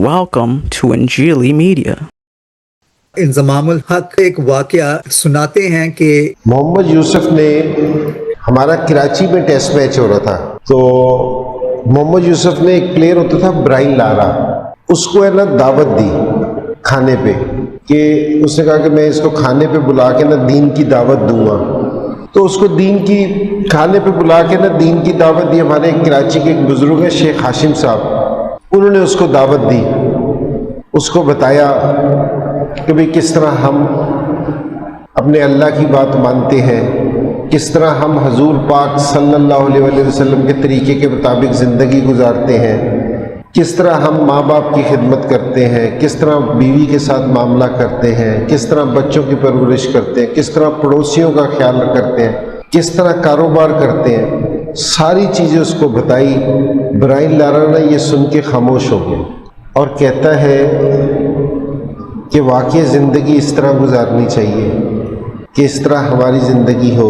Welcome to Anjili Media. Inzamamul हक एक वाक़या सुनाते हैं कि मोहम्मद यूसुफ ने हमारा कराची में टेस्ट मैच हो रहा था, तो मोहम्मद यूसुफ ने एक प्लेयर होता था ब्राइन लारा, उसको है ना दावत दी खाने पे, कि उसने कहा कि मैं इसको खाने पे बुला के ना दीन की दावत दूंगा। तो उसको दीन की खाने पे बुला के ना दीन की दावत दी। हमारे कराची के एक बुज़ुर्ग हैं शेख हाशिम साहब, उन्होंने उसको दावत दी, उसको बताया कि भाई किस तरह हम अपने अल्लाह की बात मानते हैं, किस तरह हम हजूर पाक सल्लल्लाहु अलैहि वसल्लम के तरीके के मुताबिक ज़िंदगी गुजारते हैं, किस तरह हम माँ बाप की खिदमत करते हैं, किस तरह बीवी के साथ मामला करते हैं, किस तरह बच्चों की परवरिश करते हैं, किस तरह पड़ोसियों का ख्याल करते हैं, किस तरह कारोबार करते हैं, सारी चीज़ें उसको बताई। ब्राइन लारा ने ये सुन के खामोश हो गया और कहता है कि वाकई ज़िंदगी इस तरह गुजारनी चाहिए कि इस तरह हमारी ज़िंदगी हो।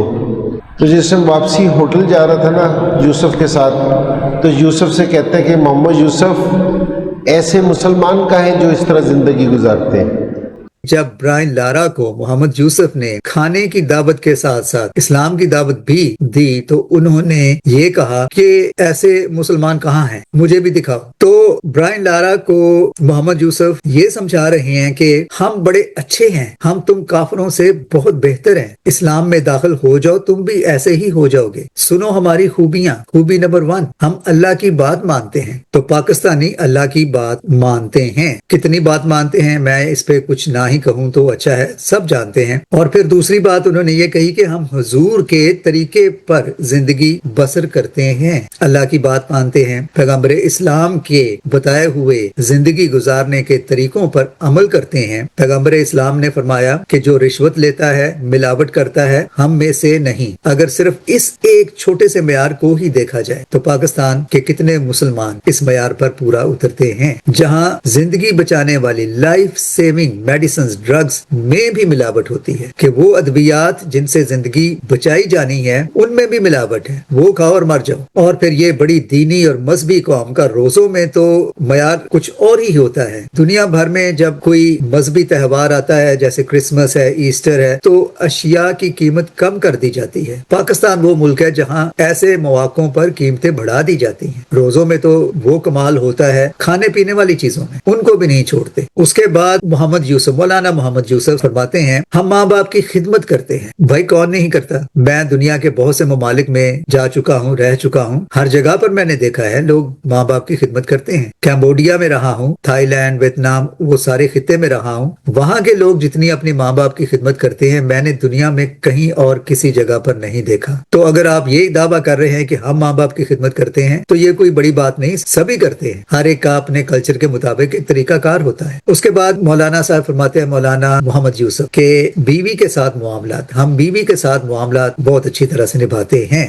तो जिस दिन वापसी होटल जा रहा था ना यूसुफ के साथ, तो यूसुफ से कहते हैं कि मोहम्मद यूसुफ ऐसे मुसलमान का है जो इस तरह ज़िंदगी गुजारते हैं। जब ब्राइन लारा को मोहम्मद यूसुफ ने खाने की दावत के साथ साथ इस्लाम की दावत भी दी, तो उन्होंने ये कहा कि ऐसे मुसलमान कहाँ हैं, मुझे भी दिखाओ। तो ब्राइन लारा को मोहम्मद यूसुफ ये समझा रहे हैं कि हम बड़े अच्छे हैं, हम तुम काफिरों से बहुत बेहतर हैं, इस्लाम में दाखिल हो जाओ, तुम भी ऐसे ही हो जाओगे। सुनो हमारी खूबियां। खूबी नंबर 1, हम अल्लाह की बात मानते हैं। तो पाकिस्तानी अल्लाह की बात मानते हैं। कितनी बात मानते हैं मैं इस पे कुछ ना ही कहूं तो अच्छा है, सब जानते हैं। और फिर दूसरी बात उन्होंने ये कही कि हम हुजूर के तरीके पर जिंदगी बसर करते हैं, अल्लाह की बात मानते हैं, पैगंबर इस्लाम के बताए हुए जिंदगी गुजारने के तरीकों पर अमल करते हैं। पैगंबर इस्लाम ने फरमाया कि जो रिश्वत लेता है, मिलावट करता है, हम में से नहीं। अगर सिर्फ इस एक छोटे से मेयार को ही देखा जाए तो पाकिस्तान के कितने मुसलमान इस मेयार पर पूरा उतरते हैं। जहां जिंदगी बचाने वाली लाइफ सेविंग मेडिसिन ड्रग्स में भी मिलावट होती है कि वो अद्वियात जिनसे जिंदगी बचाई जानी है उनमें भी मिलावट है, वो खाओ और मर जाओ। और फिर ये बड़ी दीनी और मजहबी कौम का रोजों में तो मयार कुछ और ही होता है। दुनिया भर में जब कोई मजहबी त्योहार आता है, जैसे क्रिसमस है, ईस्टर है, तो अशिया की कीमत कम कर दी जाती है। पाकिस्तान वो मुल्क है जहां ऐसे मौकों पर कीमतें बढ़ा दी जाती हैं। रोजों में तो वो कमाल होता है, खाने पीने वाली चीजों में उनको भी नहीं छोड़ते। उसके बाद मोहम्मद यूसुफ, मौलाना मोहम्मद यूसुफ फरमाते हैं, हम माँ बाप की खिदमत करते हैं। भाई कौन नहीं करता। मैं दुनिया के बहुत से ममालिक में जा चुका हूँ, रह चुका हूँ, हर जगह पर मैंने देखा है लोग माँ बाप की खिदमत करते हैं। कैम्बोडिया में रहा हूँ, थाईलैंड, वियतनाम, वो सारे खित्ते में रहा हूँ। वहां के लोग जितनी अपनी माँ बाप की खिदमत करते हैं मैंने दुनिया में कहीं और किसी जगह पर नहीं देखा। तो अगर आप ये दावा कर रहे हैं कि हम माँ बाप की खिदमत करते हैं तो ये कोई बड़ी बात नहीं, सभी करते हैं। हर एक का अपने कल्चर के मुताबिक एक तरीकाकार होता है। उसके बाद मौलाना साहब फरमाते हैं, मौलाना मोहम्मद यूसुफ के बीवी के साथ मुआमलात, हम बीवी के साथ मुआमलात बहुत अच्छी तरह से निभाते हैं।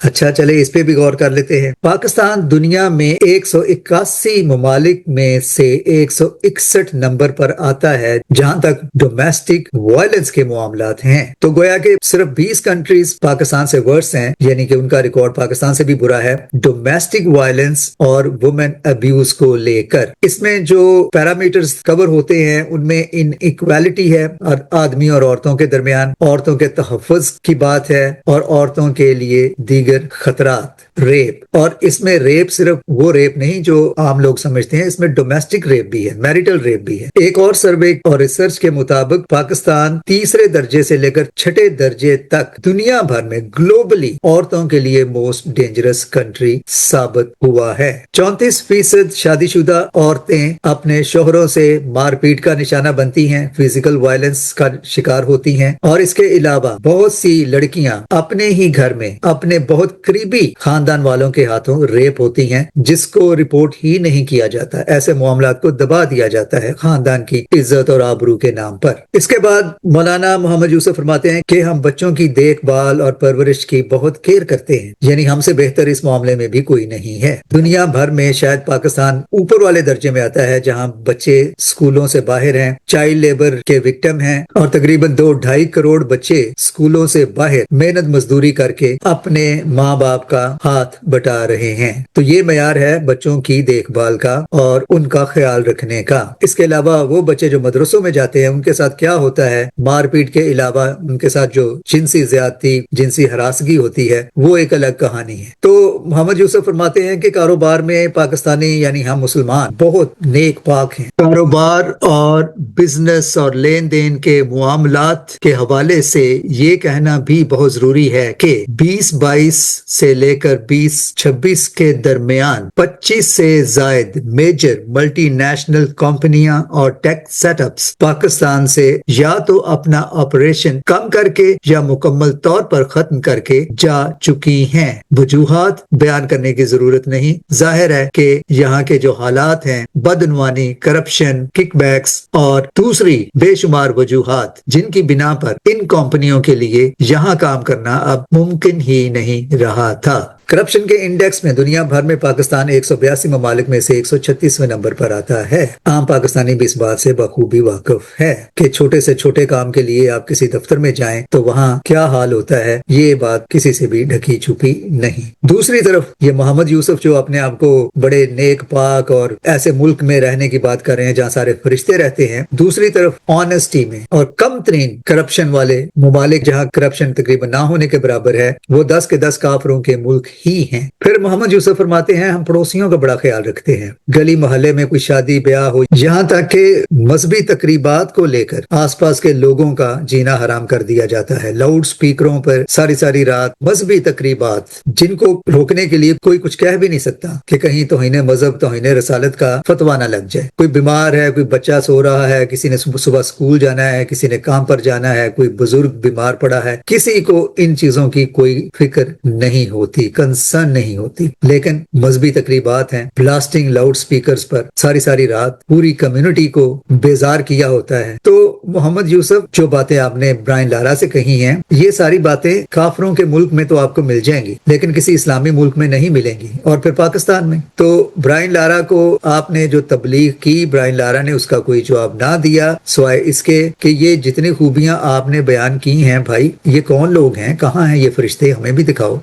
अच्छा चले इस पे भी गौर कर लेते हैं। पाकिस्तान दुनिया में 181 ममालिक में से 161 नंबर पर आता है जहां तक डोमेस्टिक वायलेंस के मामलात हैं। तो गोया कि सिर्फ 20 कंट्रीज पाकिस्तान से वर्स हैं, यानी कि उनका रिकॉर्ड पाकिस्तान से भी बुरा है डोमेस्टिक वायलेंस और वुमेन अब्यूज को लेकर। इसमें जो पैरामीटर्स कवर होते हैं उनमें इनइक्वालिटी है और आदमी और औरतों के दरमियान, औरतों के तहफ़्फ़ुज़ की बात है और औरतों के लिए खतरात, रेप। और इसमें रेप सिर्फ वो रेप नहीं जो आम लोग समझते हैं, इसमें डोमेस्टिक रेप भी है, मैरिटल रेप भी है। एक और सर्वे और रिसर्च के मुताबिक पाकिस्तान तीसरे दर्जे से लेकर छठे दर्जे तक दुनिया भर में ग्लोबली औरतों के लिए मोस्ट डेंजरस कंट्री साबित हुआ है। 34% शादीशुदा औरतें अपने शोहरों से मारपीट का निशाना बनती हैं, फिजिकल वायलेंस का शिकार होती हैं। और इसके अलावा बहुत सी लड़कियां अपने ही घर में अपने बहुत करीबी खानदान वालों के हाथों रेप होती हैं, जिसको रिपोर्ट ही नहीं किया जाता। ऐसे मामलात को दबा दिया जाता है खानदान की इज्जत और आबरू के नाम पर। इसके बाद मौलाना मोहम्मद यूसुफ फरमाते हैं कि हम बच्चों की देखभाल और परवरिश की बहुत केयर करते हैं, यानी हमसे बेहतर इस मामले में भी कोई नहीं है। दुनिया भर में शायद पाकिस्तान ऊपर वाले दर्जे में आता है जहां बच्चे स्कूलों से बाहर हैं, चाइल्ड लेबर के विक्टिम हैं और तकरीबन 2-2.5 करोड़ बच्चे स्कूलों से बाहर मेहनत मजदूरी करके अपने ماں باپ کا ہاتھ بٹا رہے ہیں۔ تو یہ معیار ہے بچوں کی دیکھ بھال کا اور ان کا خیال رکھنے کا۔ اس کے علاوہ وہ بچے جو مدرسوں میں جاتے ہیں ان کے ساتھ کیا ہوتا ہے، مار پیٹ کے علاوہ ان کے ساتھ جو جنسی زیادتی، جنسی ہراسگی ہوتی ہے، وہ ایک الگ کہانی ہے۔ تو محمد یوسف فرماتے ہیں کہ کاروبار میں پاکستانی یعنی ہم مسلمان بہت نیک پاک ہیں۔ کاروبار اور بزنس اور لین دین کے معاملات کے حوالے سے یہ کہنا بھی بہت ضروری ہے کہ 2022 سے لے کر 2026 کے درمیان 25 سے زائد میجر ملٹی نیشنل کمپنیاں اور ٹیک سیٹ اپس پاکستان سے یا تو اپنا آپریشن کم کر کے یا مکمل طور پر ختم کر کے جا چکی ہیں۔ وجوہات بیان کرنے کی ضرورت نہیں، ظاہر ہے کہ یہاں کے جو حالات ہیں، بدعنوانی، کرپشن، کک بیکس اور دوسری بے شمار وجوہات جن کی بنا پر ان کمپنیوں کے لیے یہاں کام کرنا اب ممکن ہی نہیں رہا تھا۔ کرپشن کے انڈیکس میں دنیا بھر میں پاکستان 182 ممالک میں سے 136ویں نمبر پر آتا ہے۔ عام پاکستانی بھی اس بات سے بخوبی واقف ہے کہ چھوٹے سے چھوٹے کام کے لیے آپ کسی دفتر میں جائیں تو وہاں کیا حال ہوتا ہے، یہ بات کسی سے بھی ڈھکی چھپی نہیں۔ دوسری طرف یہ محمد یوسف جو اپنے آپ کو بڑے نیک پاک اور ایسے ملک میں رہنے کی بات کر رہے ہیں جہاں سارے فرشتے رہتے ہیں، دوسری طرف آنےسٹی میں اور کم ترین کرپشن والے ممالک جہاں کرپشن تقریباً نہ ہونے کے برابر ہے، وہ 10 کے 10 کافروں کے ملک ہی ہیں۔ پھر محمد یوسف فرماتے ہیں ہم پڑوسیوں کا بڑا خیال رکھتے ہیں۔ گلی محلے میں کوئی شادی بیاہ ہو، یہاں تک کہ مذہبی تقریبات کو لے کر آس پاس کے لوگوں کا جینا حرام کر دیا جاتا ہے۔ لاؤڈ سپیکروں پر ساری رات مذہبی تقریبات جن کو روکنے کے لیے کوئی کچھ کہہ بھی نہیں سکتا کہ کہیں توہین مذہب توہین رسالت کا فتویٰ نہ لگ جائے۔ کوئی بیمار ہے، کوئی بچہ سو رہا ہے، کسی نے صبح اسکول جانا ہے، کسی نے کام پر جانا ہے، کوئی بزرگ بیمار پڑا ہے، کسی کو ان چیزوں کی کوئی فکر نہیں ہوتی، کنسرن نہیں ہوتی۔ لیکن مذہبی تقریبات ہیں، بلاسٹنگ لاؤڈ سپیکرز پر ساری رات پوری کمیونٹی کو بیزار کیا ہوتا ہے۔ تو محمد یوسف جو باتیں آپ نے برائن لارا سے کہی ہیں، یہ ساری باتیں کافروں کے ملک میں تو آپ کو مل جائیں گی لیکن کسی اسلامی ملک میں نہیں ملیں گی، اور پھر پاکستان میں تو برائن لارا کو آپ نے جو تبلیغ کی، برائن لارا نے اس کا کوئی جواب نہ دیا سوائے اس کے کہ یہ جتنی خوبیاں آپ نے بیان کی ہیں بھائی، یہ کون لوگ ہیں، کہاں ہیں یہ فرشتے، ہمیں بھی دکھاؤ۔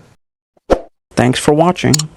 Thanks for watching.